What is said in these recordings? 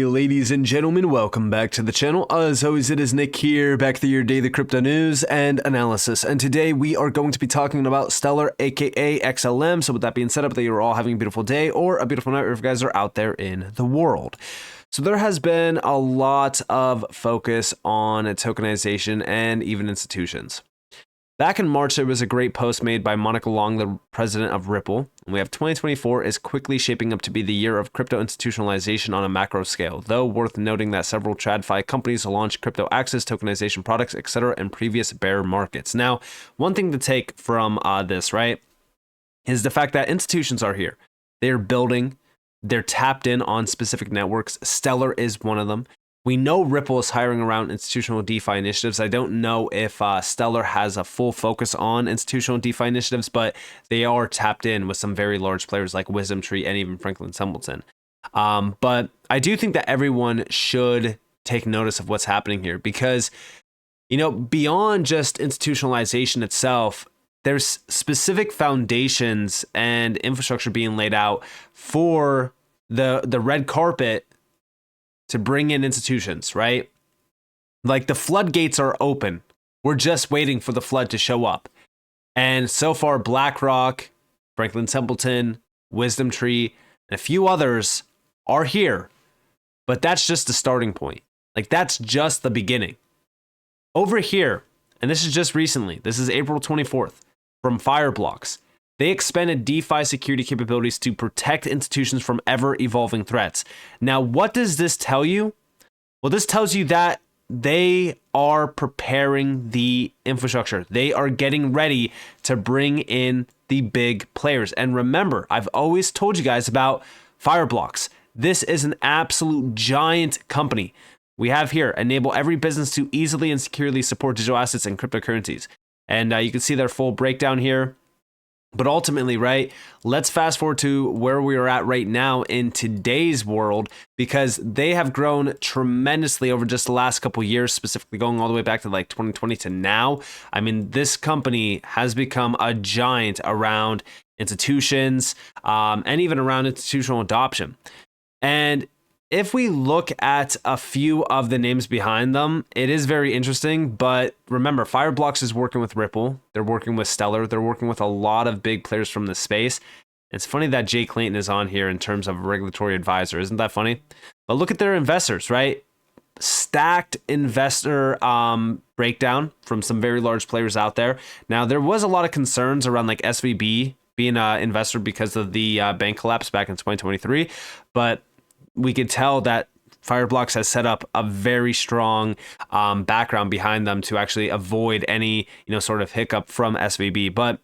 ladies and gentlemen, welcome back to the channel. As always, it is Nick here, back with your daily crypto news and analysis. And today we are going to be talking about Stellar, aka XLM. So with that being said, I hope that you're all having a beautiful day or a beautiful night, wherever you guys are out there in the world. So there has been a lot of focus on tokenization and even institutions. Back in March, there was a great post made by Monica Long, the president of Ripple. And we have 2024 is quickly shaping up to be the year of crypto institutionalization on a macro scale, though worth noting that several TradFi companies launched crypto access tokenization products, etc. in previous bear markets. Now, one thing to take from this, right, is the fact that institutions are here. They're building, they're tapped in on specific networks. Stellar is one of them. We know Ripple is hiring around institutional DeFi initiatives. I don't know if Stellar has a full focus on institutional DeFi initiatives, but they are tapped in with some very large players like WisdomTree and even Franklin Templeton. But I do think that everyone should take notice of what's happening here because, you know, beyond just institutionalization itself, there's specific foundations and infrastructure being laid out for the red carpet to bring in institutions, right? Like the floodgates are open. We're just waiting for the flood to show up. And so far, BlackRock, Franklin Templeton, WisdomTree, and a few others are here. But that's just the starting point. Like that's just the beginning. Over here, and this is just recently, this is April 24th, from Fireblocks. They expanded DeFi security capabilities to protect institutions from ever-evolving threats. Now, what does this tell you? Well, this tells you that they are preparing the infrastructure. They are getting ready to bring in the big players. And remember, I've always told you guys about Fireblocks. This is an absolute giant company. We have here, enable every business to easily and securely support digital assets and cryptocurrencies. And you can see their full breakdown here. But ultimately, right, let's fast forward to where we are at right now in today's world, because they have grown tremendously over just the last couple of years, specifically going all the way back to like 2020 to now. I mean, this company has become a giant around institutions and even around institutional adoption. And if we look at a few of the names behind them, it is very interesting. But remember, Fireblocks is working with Ripple. They're working with Stellar. They're working with a lot of big players from the space. It's funny that Jay Clayton is on here in terms of regulatory advisor. Isn't that funny? But look at their investors, right? Stacked investor breakdown from some very large players out there. Now, there was a lot of concerns around like SVB being an investor because of the bank collapse back in 2023. But we could tell that Fireblocks has set up a very strong background behind them to actually avoid any, sort of hiccup from SVB. But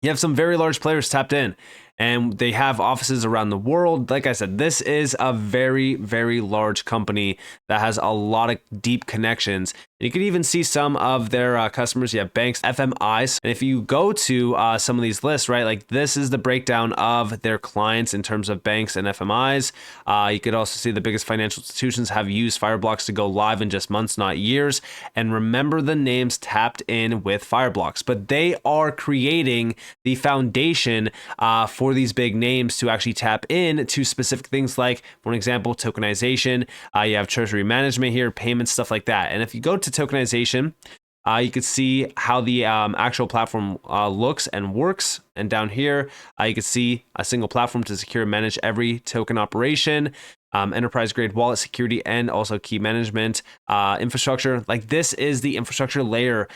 you have some very large players tapped in, and they have offices around the world. Like I said, this is a very, very large company that has a lot of deep connections. You can even see some of their customers. You have banks, FMIs. And if you go to some of these lists, right, like this is the breakdown of their clients in terms of banks and FMIs. You could also see the biggest financial institutions have used Fireblocks to go live in just months, not years. And remember the names tapped in with Fireblocks, but they are creating the foundation for these big names to actually tap in to specific things like, for example, tokenization. You have treasury management here, payments, stuff like that. And if you go to tokenization, you can see how the actual platform looks and works. And down here, you can see a single platform to secure and manage every token operation, enterprise-grade wallet security, and also key management infrastructure. Like this is the infrastructure layer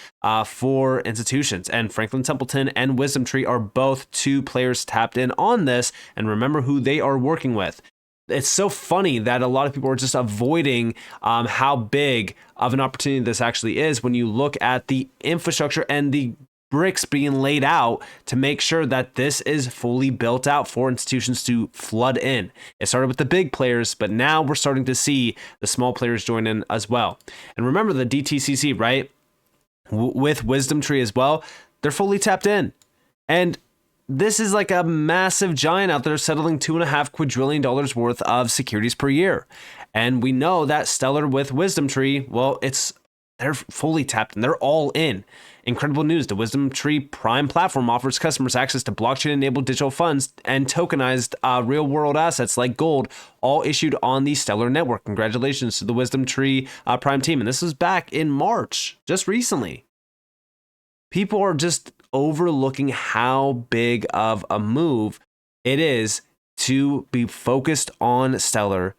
for institutions. And Franklin Templeton and WisdomTree are both two players tapped in on this. And remember who they are working with. It's so funny that a lot of people are just avoiding how big of an opportunity this actually is when you look at the infrastructure and the bricks being laid out to make sure that this is fully built out for institutions to flood in. It started with the big players, but now we're starting to see the small players join in as well. And remember the DTCC, right? With WisdomTree as well, they're fully tapped in. And this is like a massive giant out there settling $2.5 quadrillion worth of securities per year. And we know that Stellar with WisdomTree, well, they're fully tapped and they're all in. Incredible news. The Wisdom Tree Prime platform offers customers access to blockchain-enabled digital funds and tokenized real-world assets like gold, all issued on the Stellar network. Congratulations to the Wisdom Tree Prime team. And this was back in March, just recently. People are just overlooking how big of a move it is to be focused on Stellar,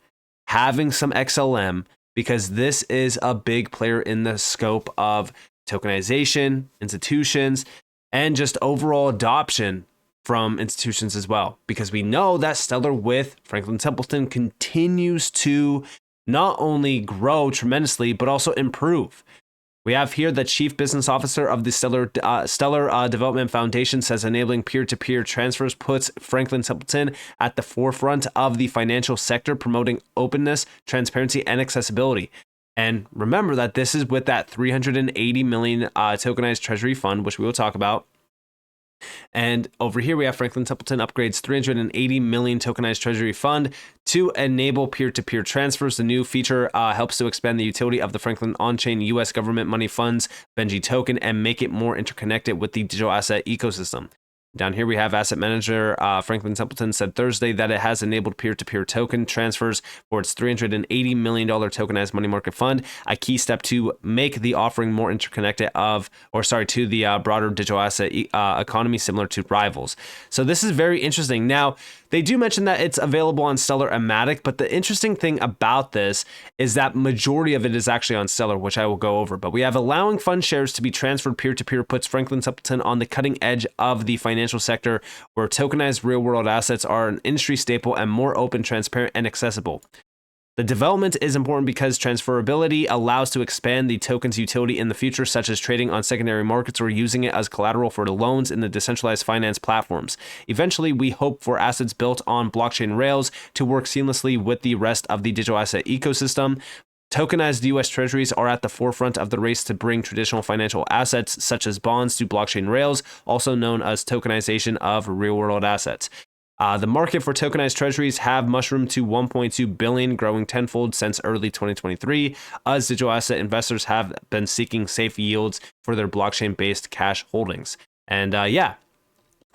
having some XLM, because this is a big player in the scope of tokenization, institutions, and just overall adoption from institutions as well. Because we know that Stellar with Franklin Templeton continues to not only grow tremendously, but also improve. We have here the Chief Business Officer of the Stellar Development Foundation says enabling peer-to-peer transfers puts Franklin Templeton at the forefront of the financial sector, promoting openness, transparency, and accessibility. And remember that this is with that 380 million tokenized treasury fund, which we will talk about. And over here, we have Franklin Templeton upgrades 380 million tokenized treasury fund to enable peer-to-peer transfers. The new feature helps to expand the utility of the Franklin on-chain U.S. government money funds Benji token and make it more interconnected with the digital asset ecosystem. Down here, we have asset manager Franklin Templeton said Thursday that it has enabled peer-to-peer token transfers for its $380 million tokenized money market fund, a key step to make the offering more interconnected to the broader digital asset economy, similar to rivals. So this is very interesting. Now, they do mention that it's available on Stellar and Matic, but the interesting thing about this is that majority of it is actually on Stellar, which I will go over. But we have allowing fund shares to be transferred peer-to-peer puts Franklin Templeton on the cutting edge of the financial sector, where tokenized real-world assets are an industry staple and more open, transparent, and accessible. The development is important because transferability allows to expand the token's utility in the future, such as trading on secondary markets or using it as collateral for the loans in the decentralized finance platforms. Eventually, we hope for assets built on blockchain rails to work seamlessly with the rest of the digital asset ecosystem. Tokenized U.S. treasuries are at the forefront of the race to bring traditional financial assets, such as bonds, to blockchain rails, also known as tokenization of real-world assets. The market for tokenized treasuries have mushroomed to $1.2 billion, growing tenfold since early 2023, as digital asset investors have been seeking safe yields for their blockchain-based cash holdings. And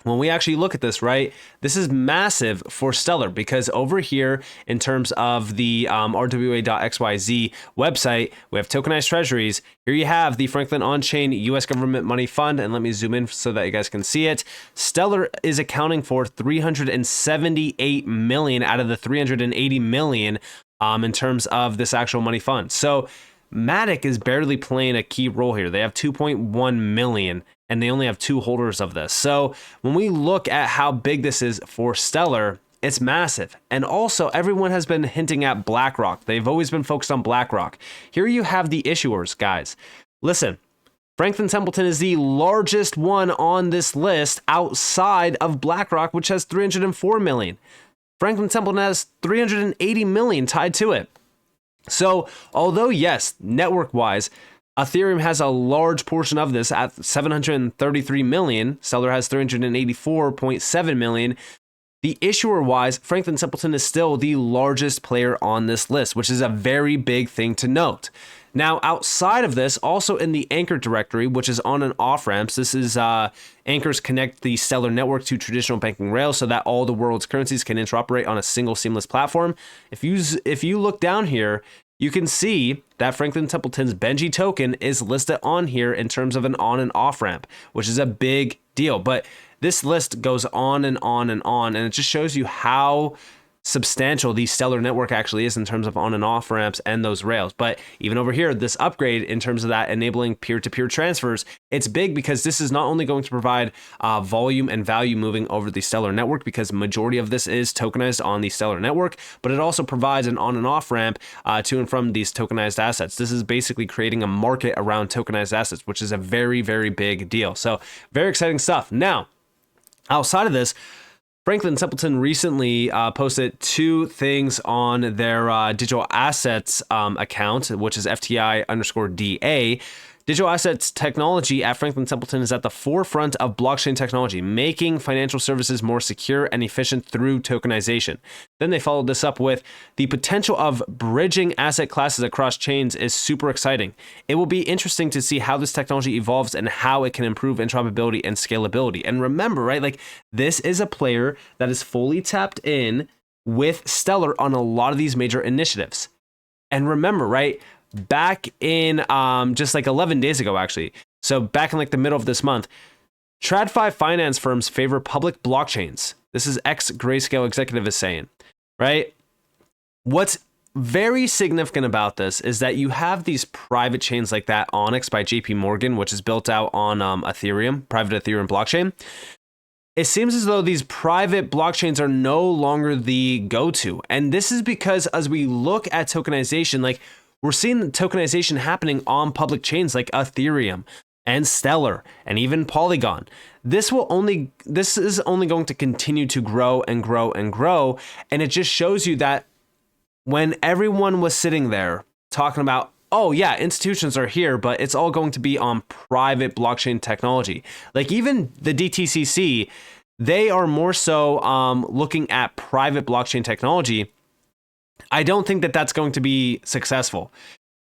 when we actually look at this, right, this is massive for Stellar, because over here, in terms of the rwa.xyz website, we have tokenized treasuries. Here you have the Franklin on-chain U.S. government money fund, and let me zoom in so that you guys can see it. Stellar is accounting for 378 million out of the 380 million in terms of this actual money fund. So Matic is barely playing a key role here. They have 2.1 million. And they only have 2 holders of this. So when we look at how big this is for Stellar, it's massive. And also, everyone has been hinting at BlackRock. They've always been focused on BlackRock. Here you have the issuers, guys. Listen, Franklin Templeton is the largest one on this list outside of BlackRock, which has 304 million. Franklin Templeton has 380 million tied to it. So although, yes, network-wise, Ethereum has a large portion of this at 733 million. Stellar has 384.7 million. The issuer-wise, Franklin Templeton is still the largest player on this list, which is a very big thing to note. Now, outside of this, also in the Anchor directory, which is on and off ramps, this is Anchors connect the Stellar network to traditional banking rails so that all the world's currencies can interoperate on a single seamless platform. If you look down here, you can see that Franklin Templeton's Benji token is listed on here in terms of an on and off ramp, which is a big deal. But this list goes on and on and on, and it just shows you how substantial the Stellar network actually is in terms of on and off ramps and those rails. But even over here, this upgrade in terms of that enabling peer-to-peer transfers, it's big because this is not only going to provide volume and value moving over the Stellar network, because majority of this is tokenized on the Stellar network, but it also provides an on and off ramp to and from these tokenized assets. This is basically creating a market around tokenized assets, which is a very, very big deal. So very exciting stuff. Now, outside of this, Franklin Templeton recently posted 2 things on their digital assets account, which is FTI_DA. Digital assets technology at Franklin Templeton is at the forefront of blockchain technology, making financial services more secure and efficient through tokenization. Then they followed this up with the potential of bridging asset classes across chains is super exciting. It will be interesting to see how this technology evolves and how it can improve interoperability and scalability. And remember, right, like this is a player that is fully tapped in with Stellar on a lot of these major initiatives. And remember, right, back in just like 11 days ago, actually, so back in like the middle of this month, TradFi finance firms favor public blockchains. This is ex-Grayscale executive is saying, right? What's very significant about this is that you have these private chains like that Onyx by JP Morgan, which is built out on Ethereum, private Ethereum blockchain. It seems as though these private blockchains are no longer the go-to. And this is because as we look at tokenization, like we're seeing tokenization happening on public chains like Ethereum and Stellar and even Polygon. This is only going to continue to grow and grow and grow. And it just shows you that when everyone was sitting there talking about, oh yeah, institutions are here, but it's all going to be on private blockchain technology. Like even the DTCC, they are more so looking at private blockchain technology. I don't think that that's going to be successful.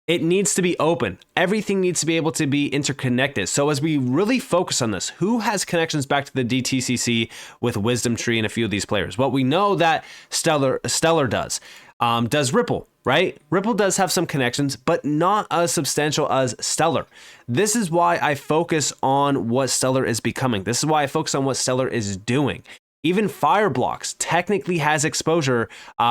It needs to be open. Everything needs to be able to be interconnected. So as we really focus on this, who has connections back to the DTCC with Wisdom Tree and a few of these players? Well, we know that Stellar does Ripple, right? Ripple does have some connections, but not as substantial as Stellar. This is why I focus on what Stellar is becoming. This is why I focus on what Stellar is doing. Even Fireblocks technically has exposure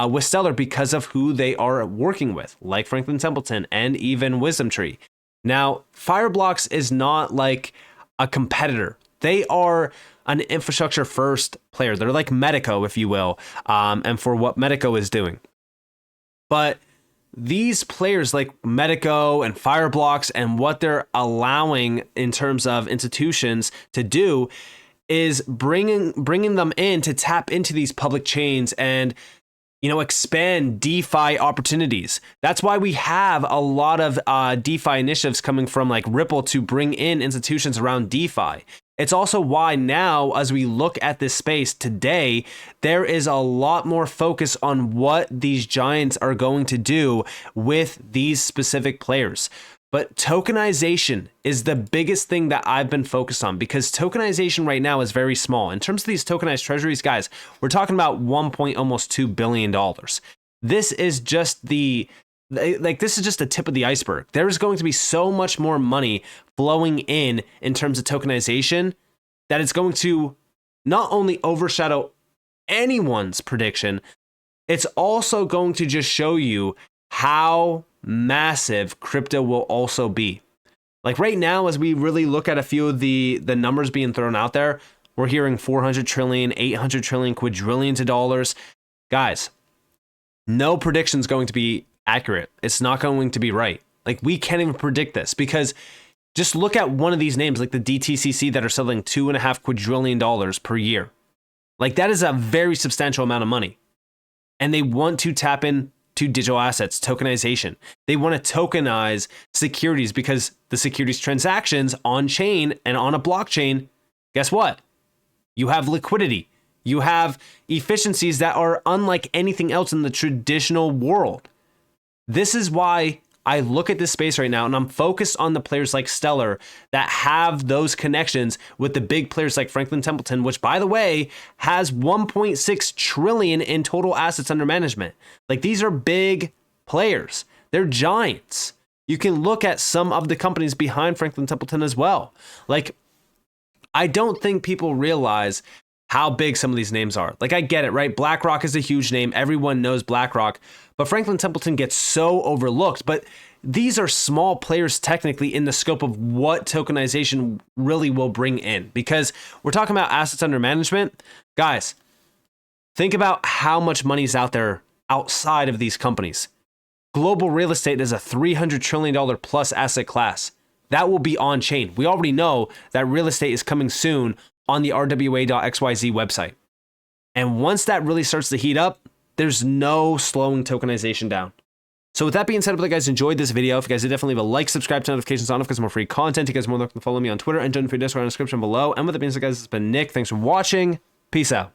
with Stellar because of who they are working with, like Franklin Templeton and even Wisdom Tree. Now, Fireblocks is not like a competitor. They are an infrastructure first player. They're like Medico, if you will, and for what Medico is doing. But these players like Medico and Fireblocks and what they're allowing in terms of institutions to do is bringing them in to tap into these public chains and, you know, expand DeFi opportunities. That's why we have a lot of DeFi initiatives coming from like Ripple to bring in institutions around DeFi. It's also why now, as we look at this space today, there is a lot more focus on what these giants are going to do with these specific players. But tokenization is the biggest thing that I've been focused on because tokenization right now is very small. In terms of these tokenized treasuries, guys, we're talking about almost $2 billion. This is just this is just the tip of the iceberg. There's going to be so much more money flowing in terms of tokenization that it's going to not only overshadow anyone's prediction, it's also going to just show you how massive crypto will also be. Like right now, as we really look at a few of the numbers being thrown out there, we're hearing 400 trillion, 800 trillion, quadrillions of dollars. Guys, no prediction is going to be accurate. It's not going to be right. Like we can't even predict this because just look at one of these names like the DTCC that are selling $2.5 quadrillion per year. Like that is a very substantial amount of money. And they want to tap in to digital assets, tokenization. They want to tokenize securities because the securities transactions on chain and on a blockchain, guess what? You have liquidity. You have efficiencies that are unlike anything else in the traditional world. This is why I look at this space right now and I'm focused on the players like Stellar that have those connections with the big players like Franklin Templeton, which by the way, has 1.6 trillion in total assets under management. Like these are big players. They're giants. You can look at some of the companies behind Franklin Templeton as well. Like, I don't think people realize how big some of these names are. Like I get it, right? BlackRock is a huge name. Everyone knows BlackRock, but Franklin Templeton gets so overlooked. But these are small players technically in the scope of what tokenization really will bring in, because we're talking about assets under management. Guys, think about how much money is out there outside of these companies. Global real estate is a $300 trillion plus asset class. That will be on chain. We already know that real estate is coming soon on the rwa.xyz website. And once that really starts to heat up, there's no slowing tokenization down. So with that being said, if you guys enjoyed this video, if you guys did, definitely leave a like, subscribe to notifications on because more free content. You guys are more than welcome to follow me on Twitter and join the free Discord in the description below. And with that being said, guys, it's been Nick. Thanks for watching. Peace out.